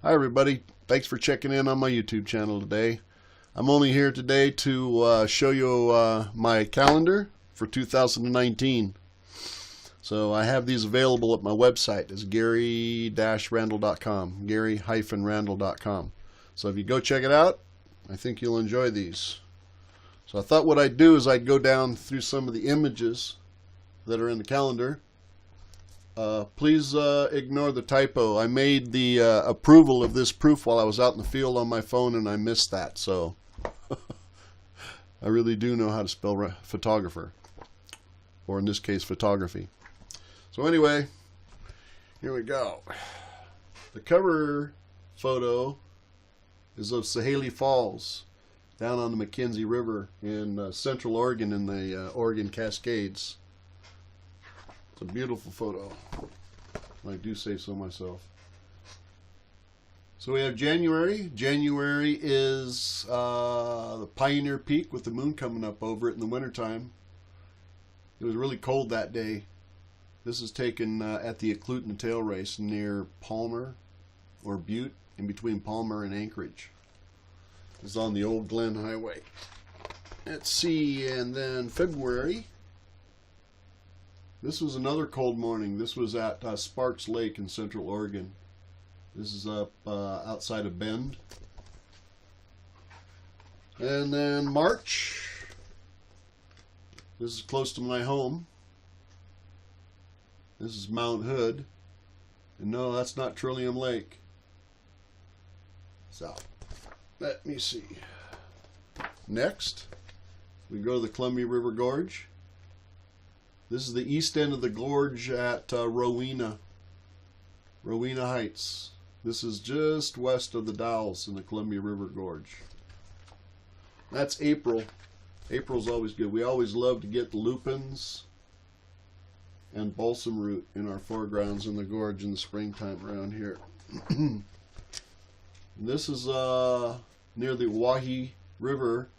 Hi everybody, thanks for checking in on my YouTube channel today. I'm only here today to show you my calendar for 2019. So I have these available at my website. It's gary-randall.com, gary-randall.com. So if you go check it out, I think you'll enjoy these. So I thought what I'd do is I'd go down through some of the images that are in the calendar. Please ignore the typo. I made the approval of this proof while I was out in the field on my phone and I missed that. So I really do know how to spell photographer, or in this case photography. So anyway, here we go. The cover photo is of Sahaley Falls down on the McKenzie River in Central Oregon in the Oregon Cascades. It's a beautiful photo. I do say so myself. So we have January. January is the Pioneer Peak with the moon coming up over it in the wintertime. It was really cold that day. This is taken at the Eklutna Tail Race near Palmer, or Butte, in between Palmer and Anchorage. It's on the Old Glen Highway. Let's see, and then February. This was another cold morning. This was at Sparks Lake in Central Oregon. This is up outside of Bend. And then March. This is close to my home. This is Mount Hood. And no, that's not Trillium Lake. So, let me see. Next, we go to the Columbia River Gorge. This is the east end of the gorge at Rowena Heights. This is just west of the Dalles in the Columbia River Gorge. That's April. April's always good. We always love to get the lupins and balsam root in our foregrounds in the gorge in the springtime around here. This is near the Oahe River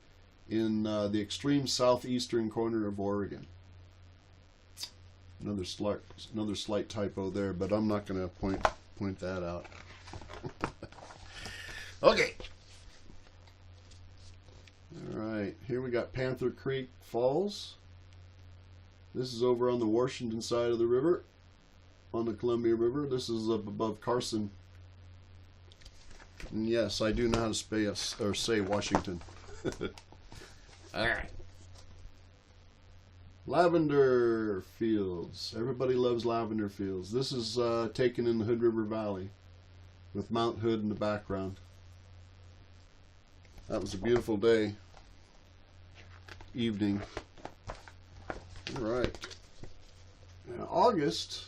in the extreme southeastern corner of Oregon. Another slight typo there, but I'm not going to point that out. Okay. All right, here we got Panther Creek Falls. This is over on the Washington side of the river, on the Columbia River. This is up above Carson. And yes, I do know how to say Washington. All right. Lavender fields. Everybody loves lavender fields. This is taken in the Hood River Valley with Mount Hood in the background. That was a beautiful day. Evening. All right. Now, August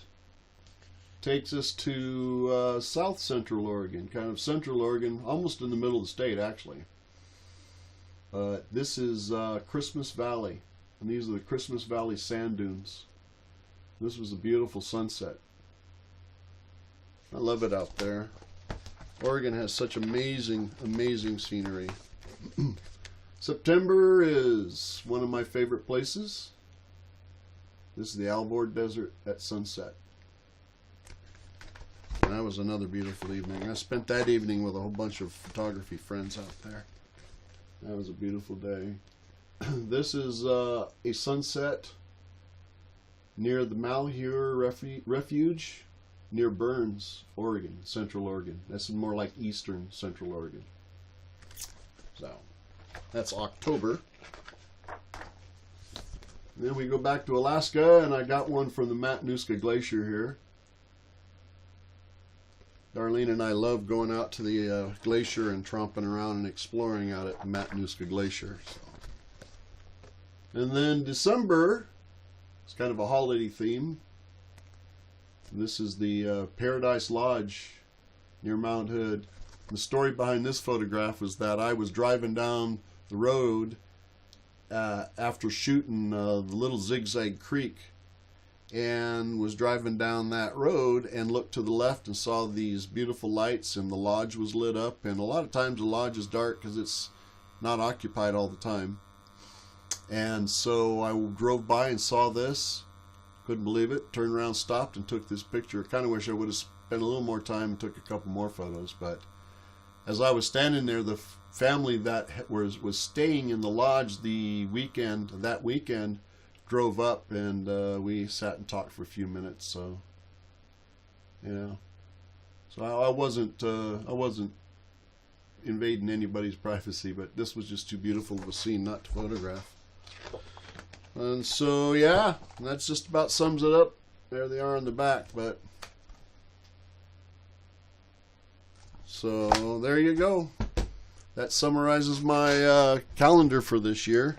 takes us to south central Oregon, kind of central Oregon, almost in the middle of the state actually. This is Christmas Valley. And these are the Christmas Valley sand dunes. This was a beautiful sunset. I love it out there. Oregon has such amazing, amazing scenery. September is one of my favorite places. This is the Alvord Desert at sunset. And that was another beautiful evening. I spent that evening with a whole bunch of photography friends out there. That was a beautiful day. This is a sunset near the Malheur Refuge near Burns, Oregon, Central Oregon. That's more like eastern Central Oregon. So, that's October. And then we go back to Alaska, and I got one from the Matanuska Glacier here. Darlene and I love going out to the glacier and tromping around and exploring out at the Matanuska Glacier. So. And then December, it's kind of a holiday theme. This is the Paradise Lodge near Mount Hood. The story behind this photograph was that I was driving down the road after shooting the Little Zigzag Creek, and was driving down that road and looked to the left and saw these beautiful lights, and the lodge was lit up. And a lot of times the lodge is dark because it's not occupied all the time. And so I drove by and saw this, couldn't believe it, turned around, stopped, and took this picture. I kind of wish I would have spent a little more time and took a couple more photos. But as I was standing there, the family that was staying in the lodge that weekend drove up, and we sat and talked for a few minutes. So, so I wasn't invading anybody's privacy, but this was just too beautiful of a scene not to photograph. And so, yeah, that's just about sums it up. There they are on the back, but so there you go. That summarizes my calendar for this year.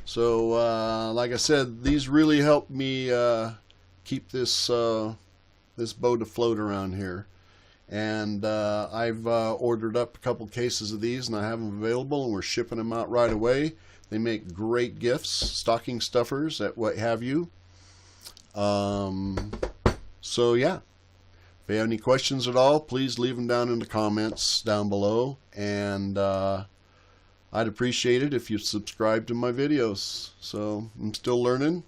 So, like I said, these really helped me keep this this boat afloat around here. And I've ordered up a couple cases of these, and I have them available, and we're shipping them out right away. They make great gifts, stocking stuffers, what have you. So yeah, if you have any questions at all, please leave them down in the comments down below, and I'd appreciate it if you subscribe to my videos. So I'm still learning,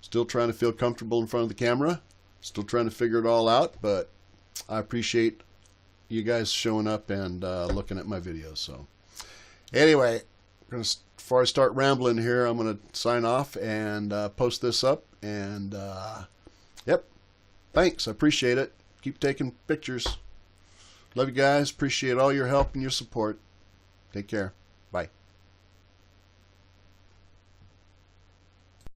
still trying to feel comfortable in front of the camera, still trying to figure it all out, but I appreciate you guys showing up and looking at my videos. So anyway, before I start rambling here, I'm going to sign off and post this up. And yep, thanks. I appreciate it. Keep taking pictures. Love you guys. Appreciate all your help and your support. Take care.